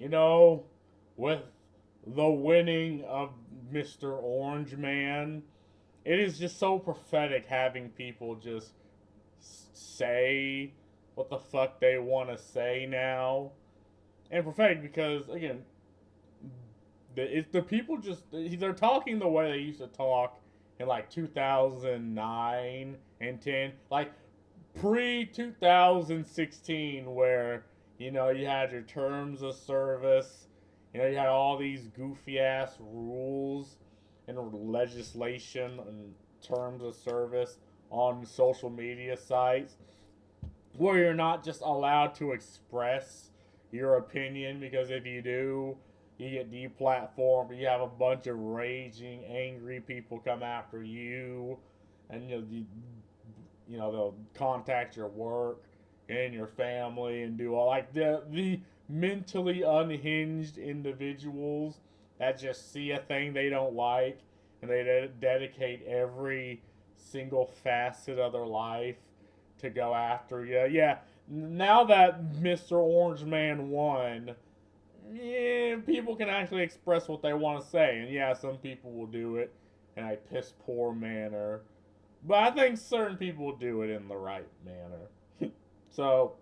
you know, with the winning of Mr. Orange Man, it is just so prophetic having people just say what the fuck they want to say now. And prophetic because, again, the people just, they're talking the way they used to talk in like 2009 and 10. Like, pre 2016, where you had your terms of service, you had all these goofy ass rules and legislation and terms of service on social media sites where you're not just allowed to express your opinion, because if you do, you get deplatformed. You have a bunch of raging, angry people come after you, and they'll contact your work and your family and do all like the mentally unhinged individuals that just see a thing they don't like and they dedicate every single facet of their life to go after you. Yeah, now that Mr. Orange Man won, yeah, people can actually express what they want to say, and yeah, some people will do it in a piss poor manner, but I think certain people do it in the right manner. So,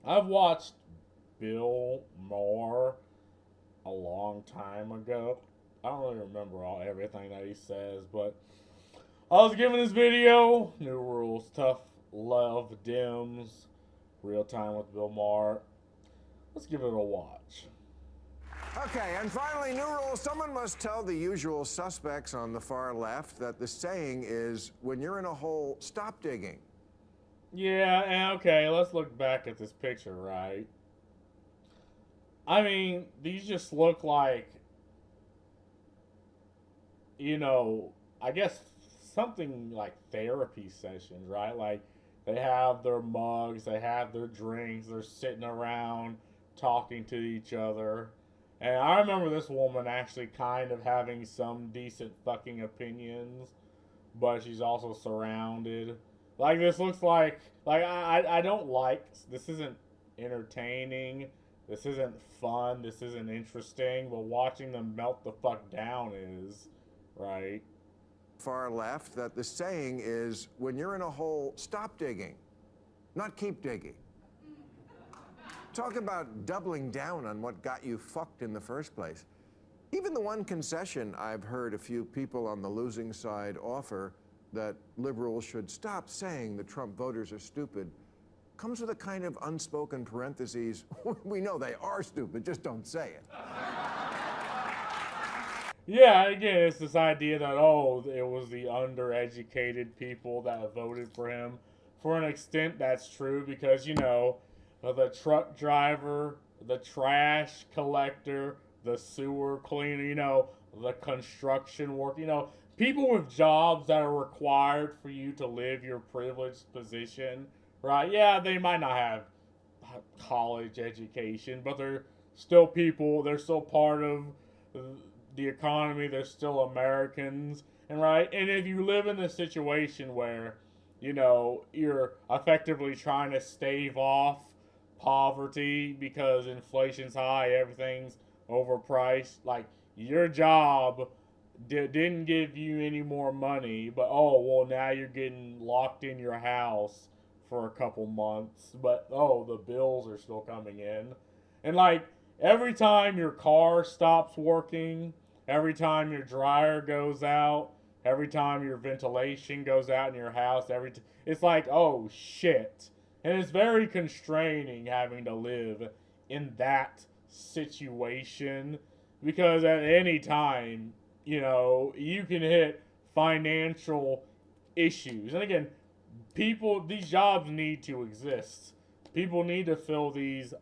I've watched Bill Moher a long time ago. I don't really remember everything that he says, but I was giving this video, New Rules, Tough Love Dims, Real Time with Bill Maher. Let's give it a watch. Okay, and finally, new rule. Someone must tell the usual suspects on the far left that the saying is, when you're in a hole, stop digging. Yeah, okay, let's look back at this picture, right? I mean, these just look like, I guess something like therapy sessions, right? Like, they have their mugs, they have their drinks, they're sitting around talking to each other. And I remember this woman actually kind of having some decent fucking opinions, but she's also surrounded. Like, this looks like I don't like, this isn't entertaining, this isn't fun, this isn't interesting, but watching them melt the fuck down is, right? Far left that the saying is, when you're in a hole, stop digging, not keep digging. Talk about doubling down on what got you fucked in the first place. Even the one concession I've heard a few people on the losing side offer, that liberals should stop saying the Trump voters are stupid, comes with a kind of unspoken parentheses. We know they are stupid, just don't say it. Yeah, again, it's this idea that, oh, it was the undereducated people that voted for him. For an extent, that's true because, the truck driver, the trash collector, the sewer cleaner, the construction worker, people with jobs that are required for you to live your privileged position, right? Yeah, they might not have college education, but they're still people, they're still part of the economy, they're still Americans, and right? And if you live in a situation where, you're effectively trying to stave off poverty because inflation's high, everything's overpriced. Like, your job didn't give you any more money, but oh, well, now you're getting locked in your house for a couple months, but oh, the bills are still coming in. And like, every time your car stops working, every time your dryer goes out, every time your ventilation goes out in your house, it's like, oh shit. And it's very constraining having to live in that situation because at any time, you can hit financial issues. And again, these jobs need to exist. People need to fill these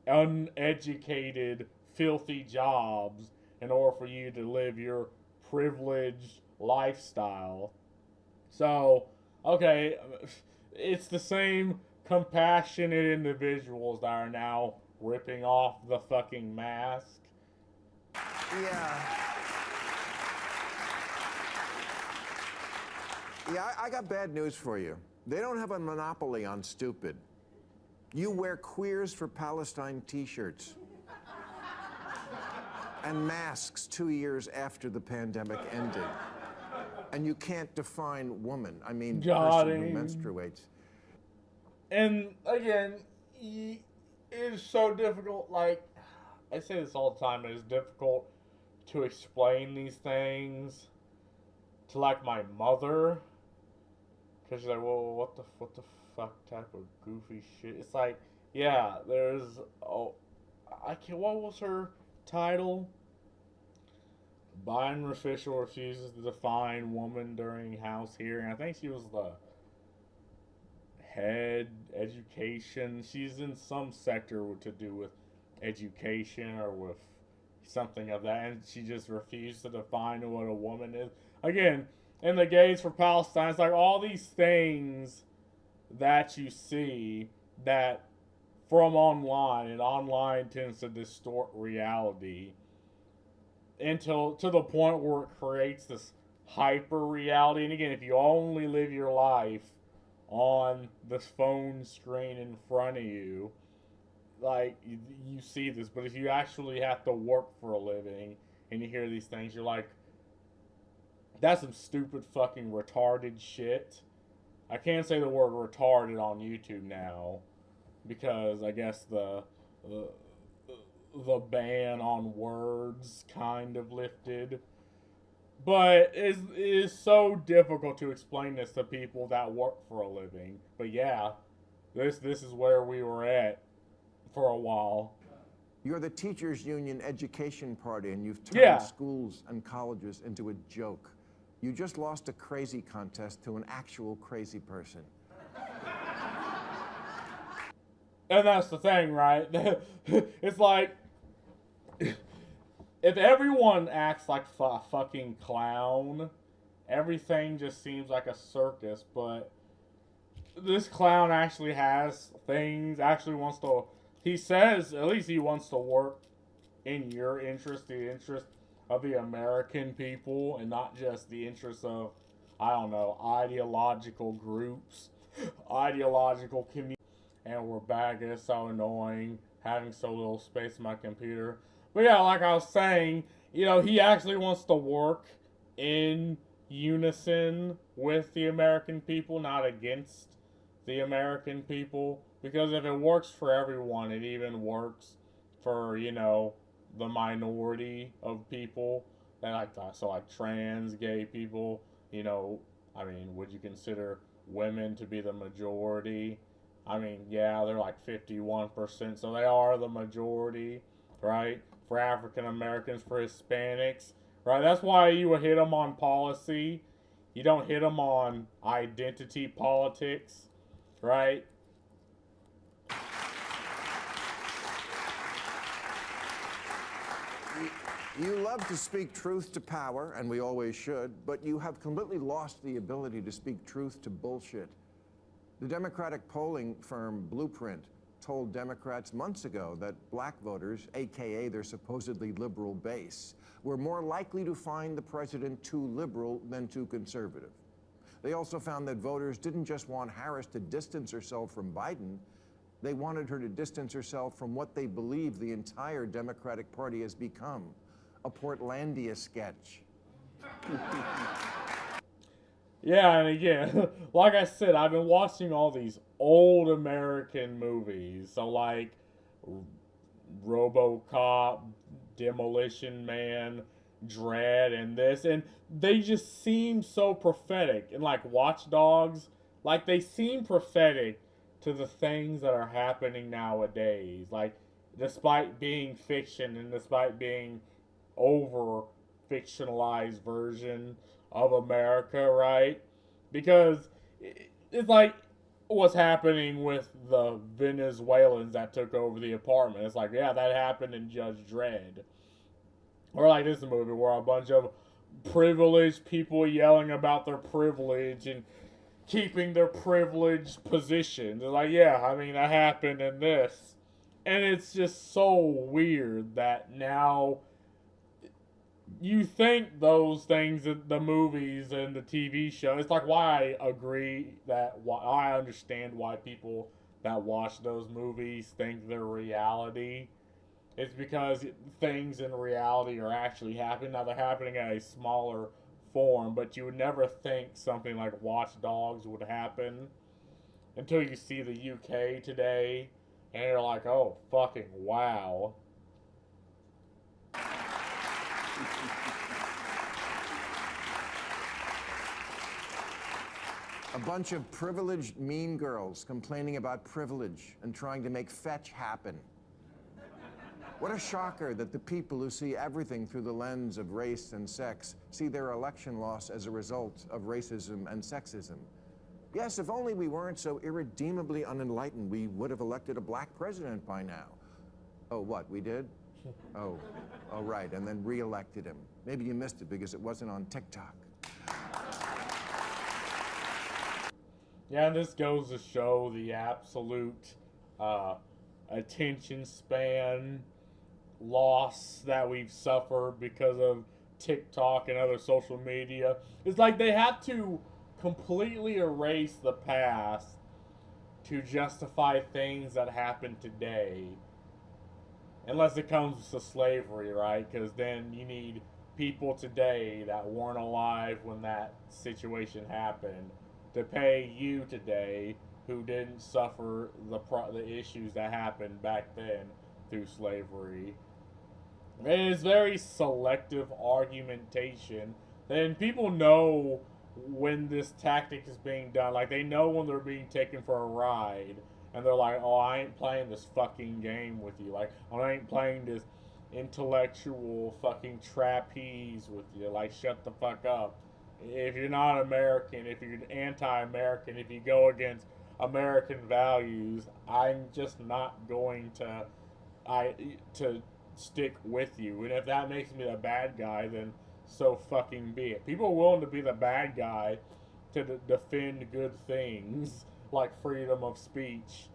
uneducated, filthy jobs in order for you to live your privileged lifestyle. So, okay, it's the same compassionate individuals that are now ripping off the fucking mask. Yeah. Yeah, I got bad news for you. They don't have a monopoly on stupid. You wear Queers for Palestine t-shirts and masks 2 years after the pandemic ended. And you can't define woman. I mean, person who menstruates. And again, it is so difficult. Like, I say this all the time, it is difficult to explain these things to, like, my mother. Because she's like, well, what the fuck type of goofy shit? It's like, yeah, there's, what was her title? Biden official refuses to define woman during House hearing. I think she was the head education. She's in some sector to do with education or with something of that, and she just refused to define what a woman is. Again, in the Gays for Palestine, it's like all these things that you see that from online, and online tends to distort reality until to the point where it creates this hyper reality. And again, if you only live your life on this phone screen in front of you, like you see this. But if you actually have to work for a living and you hear these things, you're like, that's some stupid fucking retarded shit. I can't say the word retarded on YouTube now because I guess the ban on words kind of lifted. But it is so difficult to explain this to people that work for a living. But yeah, this is where we were at for a while. You're the teachers union education party, and you've turned schools and colleges into a joke. You just lost a crazy contest to an actual crazy person. And that's the thing, right? It's like, if everyone acts like a fucking clown, everything just seems like a circus. But this clown actually has things, actually wants to, he says, at least he wants to work in your interest, the interest of the American people, and not just the interest of, I don't know, ideological groups, ideological communities. And we're back. It's so annoying having so little space in my computer. But yeah, like I was saying, you know, he actually wants to work in unison with the American people, not against the American people. Because if it works for everyone, it even works for, you know, the minority of people that like that. So like trans, gay people, you know, I mean, would you consider women to be the majority? I mean, yeah, they're like 51%, so they are the majority, right? For African Americans, for Hispanics, right? That's why you would hit them on policy. You don't hit them on identity politics, right? You love to speak truth to power, and we always should, but you have completely lost the ability to speak truth to bullshit. The Democratic polling firm Blueprint told Democrats months ago that black voters, aka their supposedly liberal base, were more likely to find the president too liberal than too conservative. They also found that voters didn't just want Harris to distance herself from Biden, they wanted her to distance herself from what they believe the entire Democratic Party has become, a Portlandia sketch. Yeah, and again, like I said, I've been watching all these old American movies. So like RoboCop, Demolition Man, Dread, and this, and they just seem so prophetic. And like Watch Dogs, like they seem prophetic to the things that are happening nowadays. Like, despite being fiction and despite being over fictionalized version of America, right? Because it's like what's happening with the Venezuelans that took over the apartment. It's like, yeah, that happened in Judge Dredd. Or like this movie where a bunch of privileged people yelling about their privilege and keeping their privileged position. They're like, yeah, I mean, that happened in this. And it's just so weird that now you think those things, the movies and the TV show, it's like why I agree that, why I understand why people that watch those movies think they're reality. It's because things in reality are actually happening. Now they're happening at a smaller form, but you would never think something like Watch Dogs would happen until you see the UK today, and you're like, oh, fucking wow. A bunch of privileged mean girls complaining about privilege and trying to make fetch happen. What a shocker that the people who see everything through the lens of race and sex see their election loss as a result of racism and sexism. Yes, if only we weren't so irredeemably unenlightened, we would have elected a black president by now. Oh, what, we did? Oh, right, and then re-elected him. Maybe you missed it because it wasn't on TikTok. Yeah, and this goes to show the absolute attention span loss that we've suffered because of TikTok and other social media. It's like they have to completely erase the past to justify things that happen today. Unless it comes to slavery, right? Because then you need people today that weren't alive when that situation happened to pay you today who didn't suffer the issues that happened back then through slavery. It is very selective argumentation. And people know when this tactic is being done. Like, they know when they're being taken for a ride. And they're like, oh, I ain't playing this fucking game with you. Like, oh, I ain't playing this intellectual fucking trapeze with you. Like, shut the fuck up. If you're not American, if you're anti-American, if you go against American values, I'm just not going to stick with you. And if that makes me the bad guy, then so fucking be it. People are willing to be the bad guy to defend good things like freedom of speech.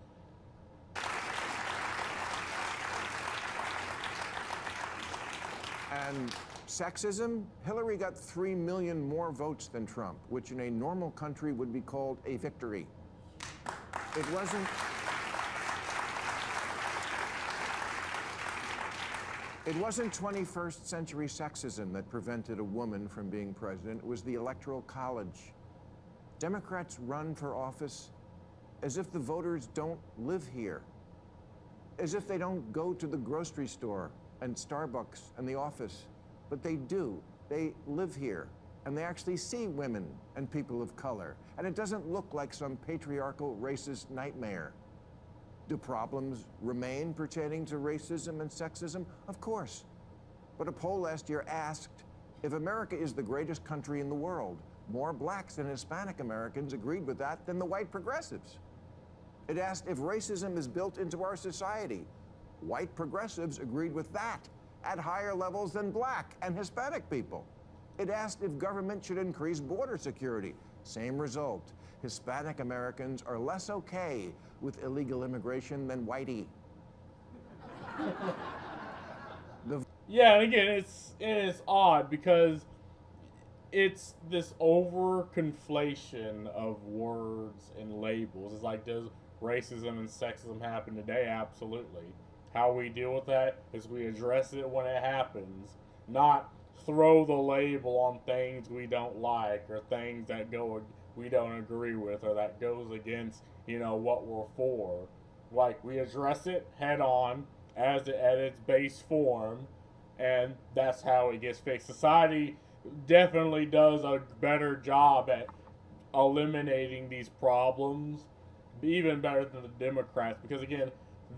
And sexism, Hillary got 3 million more votes than Trump, which in a normal country would be called a victory. It wasn't... It wasn't 21st century sexism that prevented a woman from being president. It was the Electoral College. Democrats run for office as if the voters don't live here, as if they don't go to the grocery store and Starbucks and the office. But they do. They live here, and they actually see women and people of color. And it doesn't look like some patriarchal, racist nightmare. Do problems remain pertaining to racism and sexism? Of course. But a poll last year asked, if America is the greatest country in the world, more blacks and Hispanic Americans agreed with that than the white progressives. It asked if racism is built into our society. White progressives agreed with that at higher levels than black and Hispanic people. It asked if government should increase border security. Same result. Hispanic Americans are less okay with illegal immigration than whitey. Yeah, and again, it is odd because it's this over conflation of words and labels. It's like, does racism and sexism happen today? Absolutely. How we deal with that is we address it when it happens, not throw the label on things we don't like or things that we don't agree with or that goes against, what we're for. Like, we address it head on at its base form, and that's how it gets fixed. Society definitely does a better job at eliminating these problems, even better than the Democrats, because again,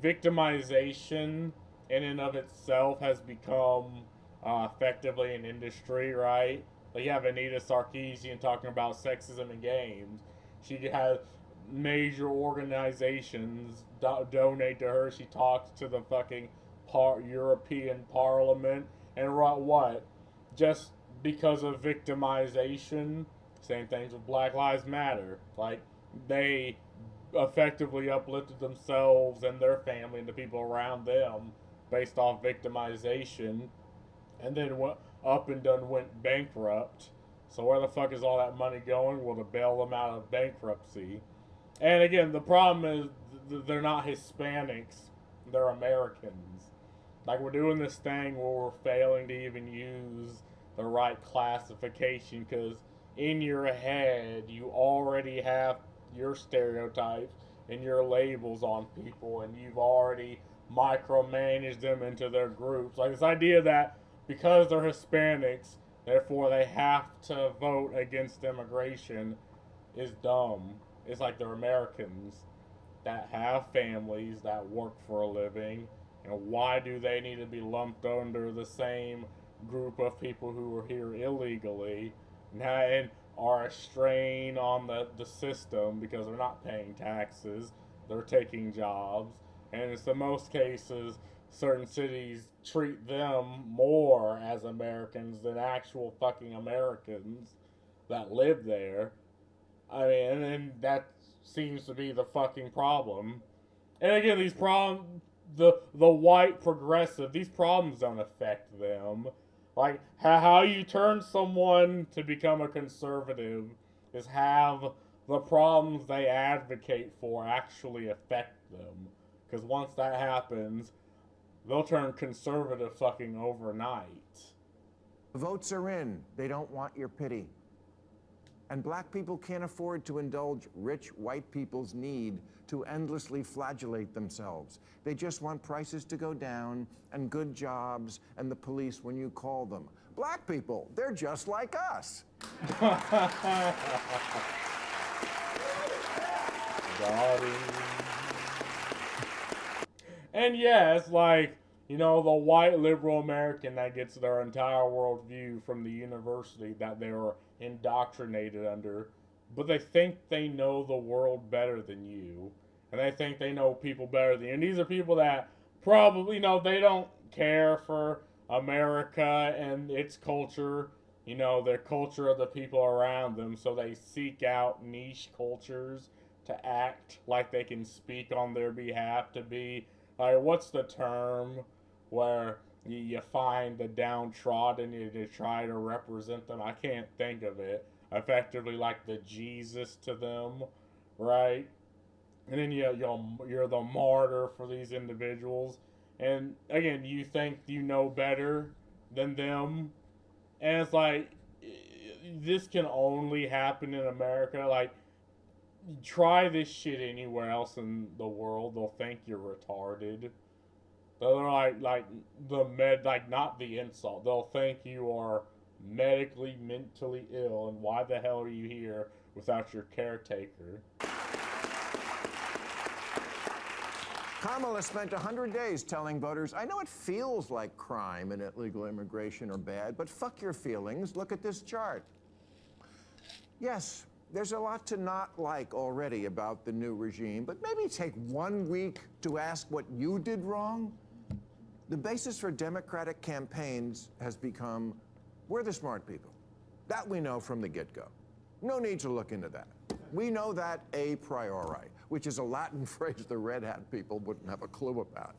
victimization in and of itself has become effectively an industry, right? Like, you have Anita Sarkeesian talking about sexism in games. She has major organizations donate to her. She talks to the fucking European Parliament, and what? Just because of victimization. Same things with Black Lives Matter. Like, they effectively uplifted themselves and their family and the people around them based off victimization, and then went bankrupt. So where the fuck is all that money going? Well, to bail them out of bankruptcy. And again, the problem is they're not Hispanics, they're Americans. Like, we're doing this thing where we're failing to even use the right classification because in your head you already have your stereotypes and your labels on people, and you've already micromanaged them into their groups. Like, this idea that because they're Hispanics, therefore they have to vote against immigration is dumb. It's like they're Americans that have families that work for a living. And why do they need to be lumped under the same group of people who are here illegally and are a strain on the system because they're not paying taxes, they're taking jobs, and in most cases, certain cities treat them more as Americans than actual fucking Americans that live there. I mean, and that seems to be the fucking problem. And again, these problems, the white progressive, these problems don't affect them. Like, how you turn someone to become a conservative is have the problems they advocate for actually affect them. Because once that happens, they'll turn conservative fucking overnight. The votes are in. They don't want your pity. And black people can't afford to indulge rich white people's need to endlessly flagellate themselves. They just want prices to go down and good jobs and the police when you call them. Black people, they're just like us. And yeah, it's like, you know, the white liberal American that gets their entire worldview from the university that they were indoctrinated under, but they think they know the world better than you, and they think they know people better than you. And these are people that probably, you know, they don't care for America and its culture, you know, their culture of the people around them, so they seek out niche cultures to act like they can speak on their behalf, to be, like, what's the term where you find the downtrodden and you try to represent them? I can't think of it. Effectively, like the Jesus to them, right? And then you're the martyr for these individuals. And again, you think you know better than them. And it's like, this can only happen in America. Like, try this shit anywhere else in the world, they'll think you're retarded. They're like not the insult. They'll think you are medically, mentally ill, and why the hell are you here without your caretaker? Kamala spent 100 days telling voters, I know it feels like crime and illegal immigration are bad, but fuck your feelings. Look at this chart. Yes, there's a lot to not like already about the new regime, but maybe take 1 week to ask what you did wrong. The basis for Democratic campaigns has become, we're the smart people. That we know from the get-go. No need to look into that. We know that a priori, which is a Latin phrase the Red Hat people wouldn't have a clue about.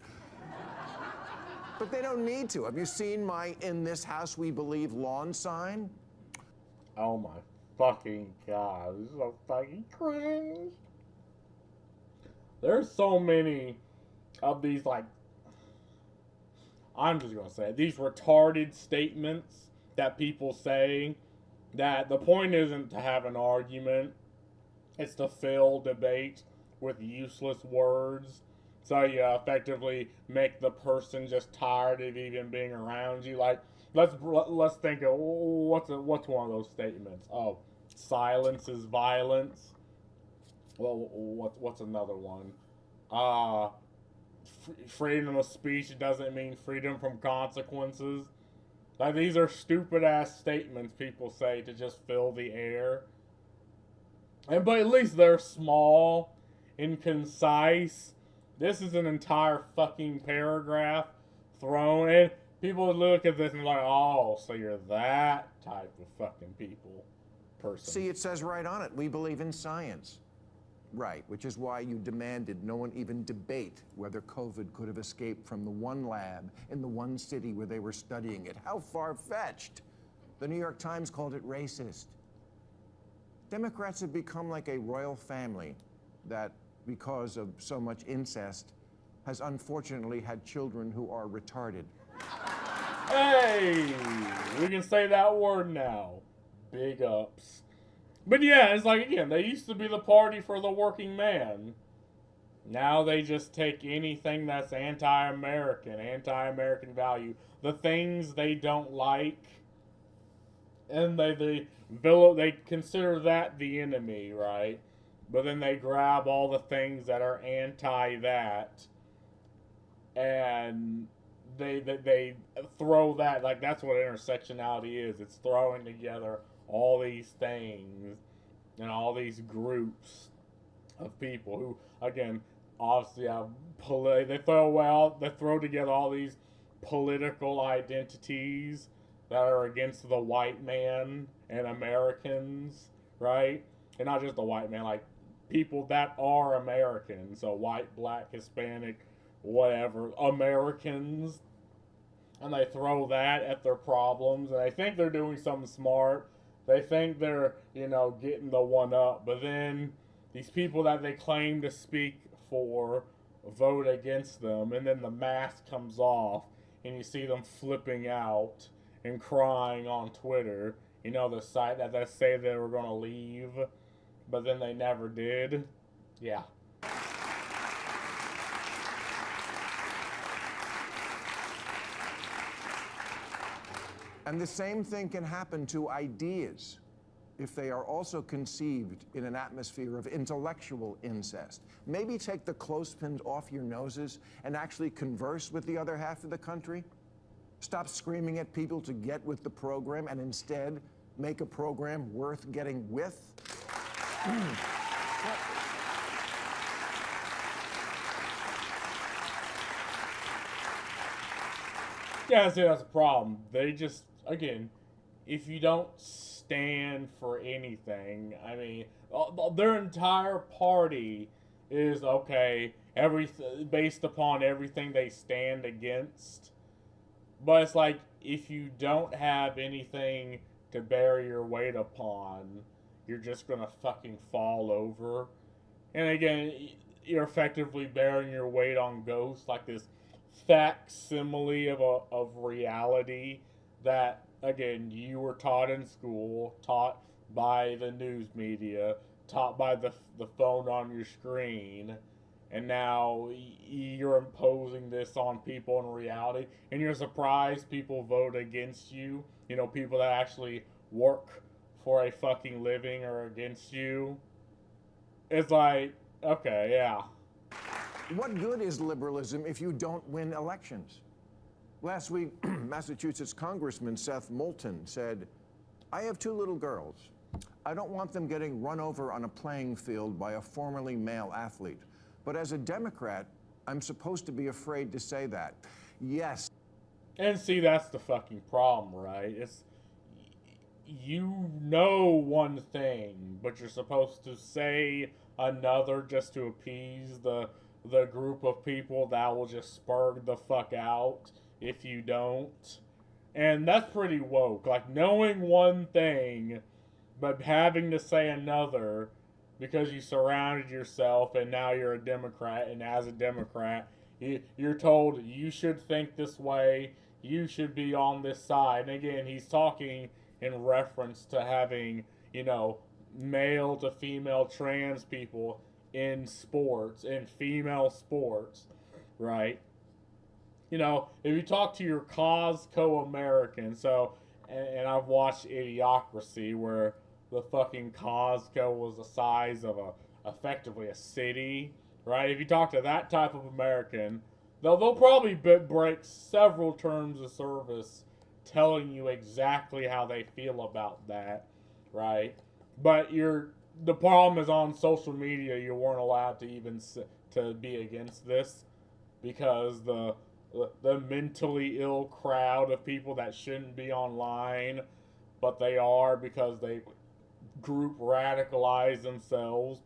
But they don't need to. Have you seen my "In This House We Believe" lawn sign? Oh my fucking god, this is so fucking cringe. There's so many of these, like, I'm just gonna say it, these retarded statements that people say, that the point isn't to have an argument, it's to fill debate with useless words. So you effectively make the person just tired of even being around you. Like, let's think of what's one of those statements. Oh, silence is violence. Well, what's another one? Freedom of speech doesn't mean freedom from consequences. Like, these are stupid ass statements people say to just fill the air. But at least they're small and concise. This is an entire fucking paragraph thrown in. People would look at this and be like, oh, so you're that type of fucking person. See, it says right on it, we believe in science. Right, which is why you demanded no one even debate whether COVID could have escaped from the one lab in the one city where they were studying it. How far-fetched. The New York Times called it racist. Democrats have become like a royal family that because of so much incest, has unfortunately had children who are retarded. Hey, we can say that word now. Big ups. But yeah, it's like, again, they used to be the party for the working man. Now they just take anything that's anti-American value, the things they don't like, and they consider that the enemy, right? But then they grab all the things that are anti that, and they throw that, like, that's what intersectionality is. It's throwing together all these things and all these groups of people who, again, obviously have they throw together all these political identities that are against the white man and Americans, right? And not just the white man, like people that are Americans, so white, black, Hispanic, whatever, Americans, and they throw that at their problems, and they think they're doing something smart. They think they're, getting the one up, but then these people that they claim to speak for vote against them, and then the mask comes off, and you see them flipping out and crying on Twitter. The site that they say they were going to leave, but then they never did. Yeah. And the same thing can happen to ideas if they are also conceived in an atmosphere of intellectual incest. Maybe take the clothespins off your noses and actually converse with the other half of the country. Stop screaming at people to get with the program and instead make a program worth getting with. Yeah, see, that's a problem. They just, again, if you don't stand for anything, I mean, their entire party is, okay, based upon everything they stand against. But it's like, if you don't have anything to bear your weight upon, you're just gonna fucking fall over. And again, you're effectively bearing your weight on ghosts, like this facsimile of reality that, again, you were taught in school, taught by the news media, taught by the phone on your screen, and now you're imposing this on people in reality, and you're surprised people vote against you. People that actually work for a fucking living are against you. It's like, okay, yeah. What good is liberalism if you don't win elections? Last week, Massachusetts Congressman Seth Moulton said, "I have 2 little girls. I don't want them getting run over on a playing field by a formerly male athlete. But as a Democrat, I'm supposed to be afraid to say that." Yes. And see, that's the fucking problem, right? It's, one thing, but you're supposed to say another just to appease the group of people that will just spur the fuck out if you don't. And that's pretty woke. Like, knowing one thing, but having to say another because you surrounded yourself and now you're a Democrat, and as a Democrat, you're told you should think this way, you should be on this side. And again, he's talking in reference to having, male to female trans people in sports, in female sports, right? If you talk to your Costco American, and I've watched Idiocracy, where the fucking Costco was the size of effectively a city, right? If you talk to that type of American, they'll probably break several terms of service telling you exactly how they feel about that, right? But the problem is, on social media, you weren't allowed to even to be against this, because the mentally ill crowd of people that shouldn't be online, but they are because they group radicalize themselves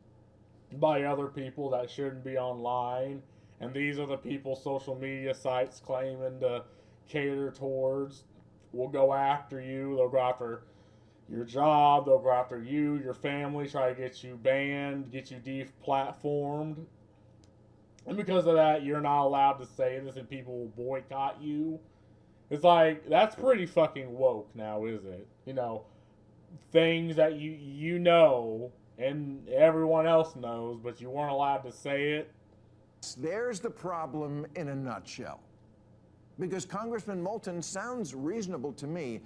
by other people that shouldn't be online. And these are the people social media sites claiming to cater towards will go after you. They'll go after your job, they'll go after you, your family, try to get you banned, get you deplatformed. And because of that, you're not allowed to say this and people will boycott you. It's like, that's pretty fucking woke now, is it? You know, things that you know and everyone else knows, but you weren't allowed to say it. There's the problem in a nutshell. Because Congressman Moulton sounds reasonable to me,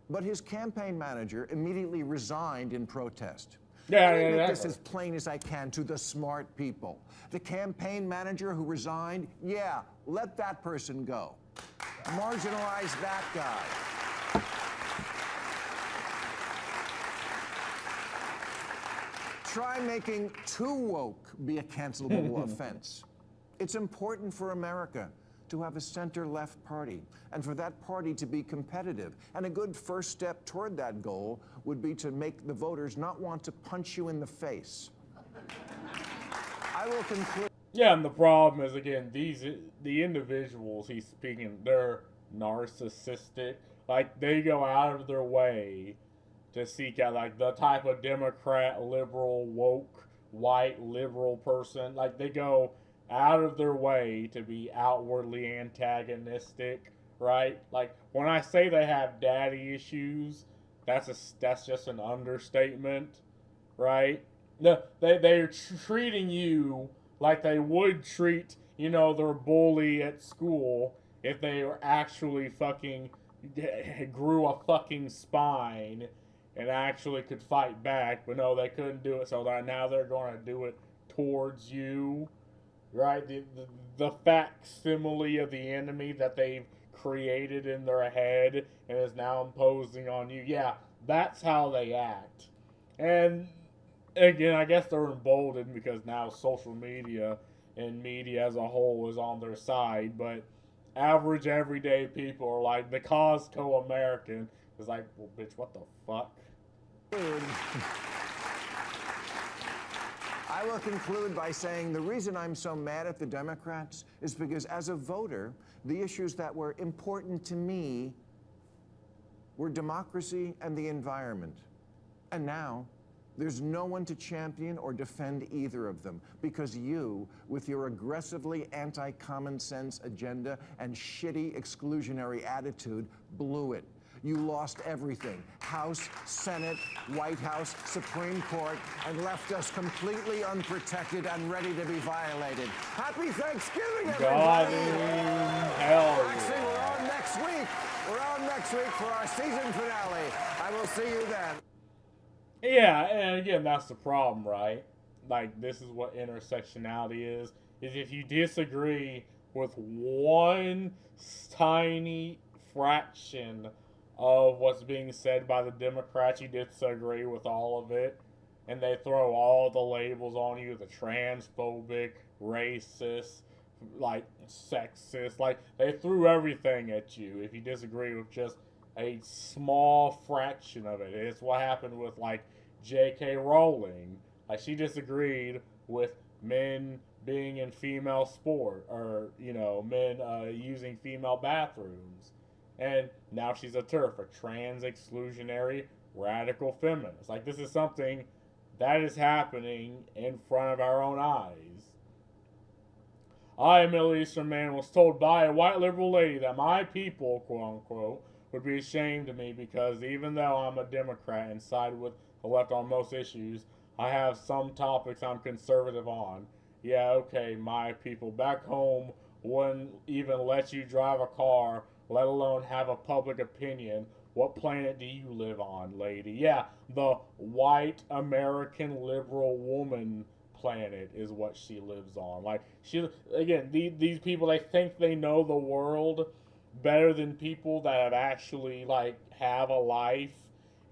but his campaign manager immediately resigned in protest. Let me make this as plain as I can to the smart people. The campaign manager who resigned, yeah, let that person go. Marginalize that guy. Try making too woke be a cancelable offense. It's important for America to have a center-left party, and for that party to be competitive. And a good first step toward that goal would be to make the voters not want to punch you in the face. I will conclude. Yeah, and the problem is, again, the individuals he's speaking, they're narcissistic. Like, they go out of their way to seek out, like, the type of Democrat, liberal, woke, white, liberal person. Like, they go out of their way to be outwardly antagonistic, right? Like, when I say they have daddy issues, that's just an understatement, right? No, they're treating you like they would treat, you know, their bully at school if they were actually fucking grew a fucking spine and actually could fight back, but no, they couldn't do it, so now they're going to do it towards you, right? The facsimile of the enemy that they've created in their head and is now imposing on you. Yeah, that's how they act. And again, I guess they're emboldened because now social media and media as a whole is on their side, but average everyday people are like, the Costco American is like, well, bitch, what the fuck? I will conclude by saying the reason I'm so mad at the Democrats is because as a voter, the issues that were important to me were democracy and the environment. And now, there's no one to champion or defend either of them because you, with your aggressively anti-common sense agenda and shitty exclusionary attitude, blew it. You lost everything. House, Senate, White House, Supreme Court, and left us completely unprotected and ready to be violated. Happy Thanksgiving, everybody! Hell Actually, we're on next week. We're on next week for our season finale. I will see you then. Yeah, and again, that's the problem, right? Like, this is what intersectionality is if you disagree with one tiny fraction of what's being said by the Democrats, you disagree with all of it, and they throw all the labels on you, the transphobic, racist, like, sexist, like, they threw everything at you if you disagree with just a small fraction of it. It's what happened with, like, J.K. Rowling. Like, she disagreed with men being in female sport, or, you know, men using female bathrooms. And now she's a TERF, a trans exclusionary radical feminist. Like, this is something that is happening in front of our own eyes. I, a Middle Eastern man, was told by a white liberal lady that my people, quote unquote, would be ashamed of me because even though I'm a Democrat and side with the left on most issues, I have some topics I'm conservative on. Yeah, okay, my people back home wouldn't even let you drive a car, let alone have a public opinion. What planet do you live on, lady? Yeah, the white American liberal woman planet is what she lives on. Like, she, again, these people, they think they know the world better than people that have actually, like, have a life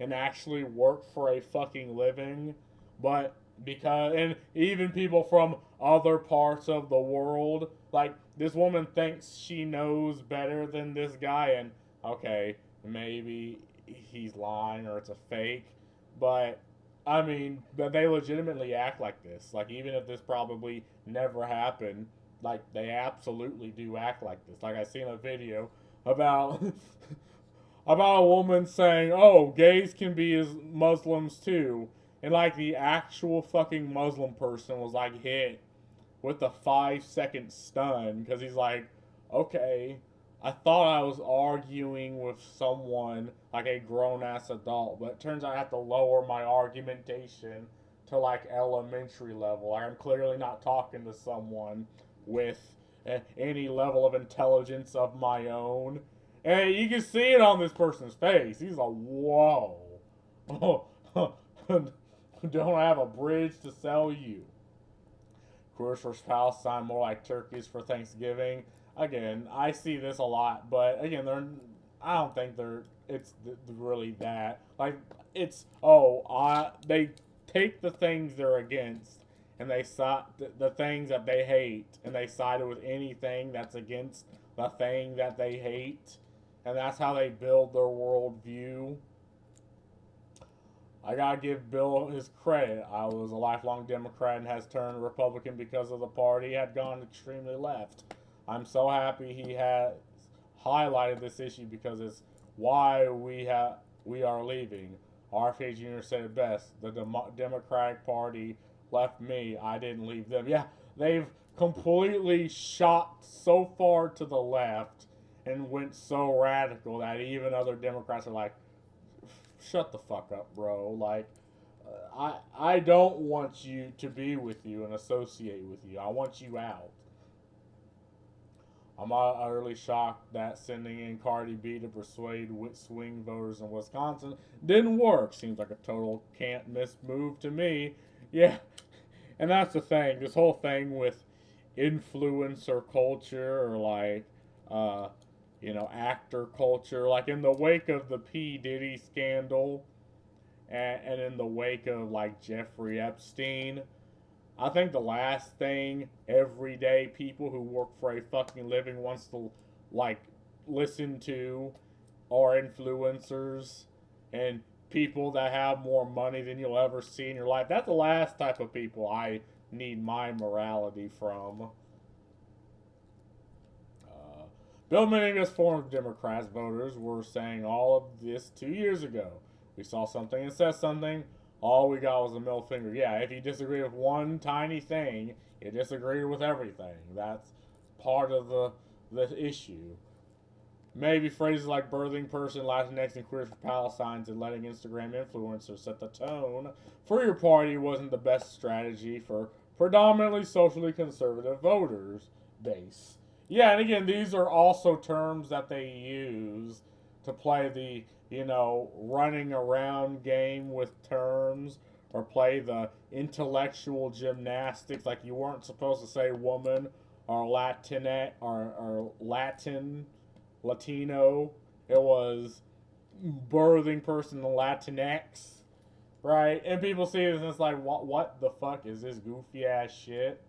and actually work for a fucking living. But and even people from other parts of the world, like, this woman thinks she knows better than this guy, and okay, maybe he's lying or it's a fake, but I mean, but they legitimately act like this. Like, even if this probably never happened, like, they absolutely do act like this. Like, I seen a video about about a woman saying, "Oh, gays can be as Muslims too," and like the actual fucking Muslim person was like hit with a 5 second stun because he's like, "Okay, I thought I was arguing with someone like a grown ass adult, but it turns out I have to lower my argumentation to like elementary level. I'm clearly not talking to someone with any level of intelligence of my own." And you can see it on this person's face. He's like, "Whoa, don't have a bridge to sell you." Queers for Palestine, more like turkeys for Thanksgiving. Again, I see this a lot, but again, I don't think it's really that. Like, it's, they take the things they're against, and they side the things that they hate, and they sided with anything that's against the thing that they hate, and that's how they build their worldview. I gotta give Bill his credit. I was a lifelong Democrat and has turned Republican because of the party had gone extremely left. I'm so happy he has highlighted this issue because it's why we are leaving. RFK Jr. said it best. The Democratic Party left me. I didn't leave them. Yeah, they've completely shot so far to the left and went so radical that even other Democrats are like, shut the fuck up, bro. Like, I don't want you to be with you and associate with you. I want you out. I'm utterly shocked that sending in Cardi B to persuade swing voters in Wisconsin didn't work. Seems like a total can't miss move to me. Yeah, and that's the thing. This whole thing with influencer culture or like, actor culture. Like in the wake of the P. Diddy scandal and in the wake of like Jeffrey Epstein, I think the last thing everyday people who work for a fucking living wants to like listen to are influencers and people that have more money than you'll ever see in your life. That's the last type of people I need my morality from. Bill Meningus formed Democrats voters were saying all of this 2 years ago. We saw something and said something. All we got was a middle finger. Yeah, if you disagree with one tiny thing, you disagree with everything. That's part of the issue. Maybe phrases like birthing person, Latinx, and queer for Palestine and letting Instagram influencers set the tone for your party wasn't the best strategy for predominantly socially conservative voters base. Yeah, and again, these are also terms that they use to play the, running around game with terms or play the intellectual gymnastics. Like you weren't supposed to say woman or Latinx or Latino. It was birthing person Latinx, right? And people see this and it's like, what the fuck is this goofy ass shit?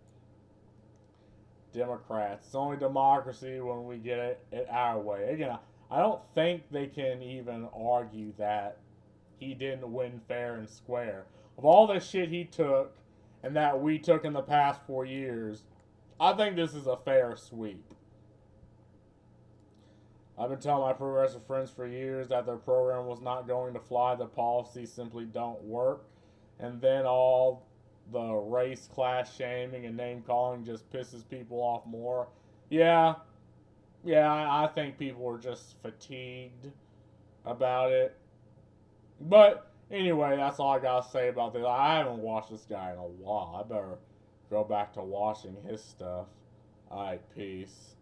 Democrats. It's only democracy when we get it our way. Again, I don't think they can even argue that he didn't win fair and square. Of all the shit he took and that we took in the past 4 years, I think this is a fair sweep. I've been telling my progressive friends for years that their program was not going to fly. The policies simply don't work. And then all the race, class shaming, and name calling just pisses people off more. Yeah, I think people are just fatigued about it. But anyway, that's all I gotta say about this. I haven't watched this guy in a while. I better go back to watching his stuff. Alright, peace.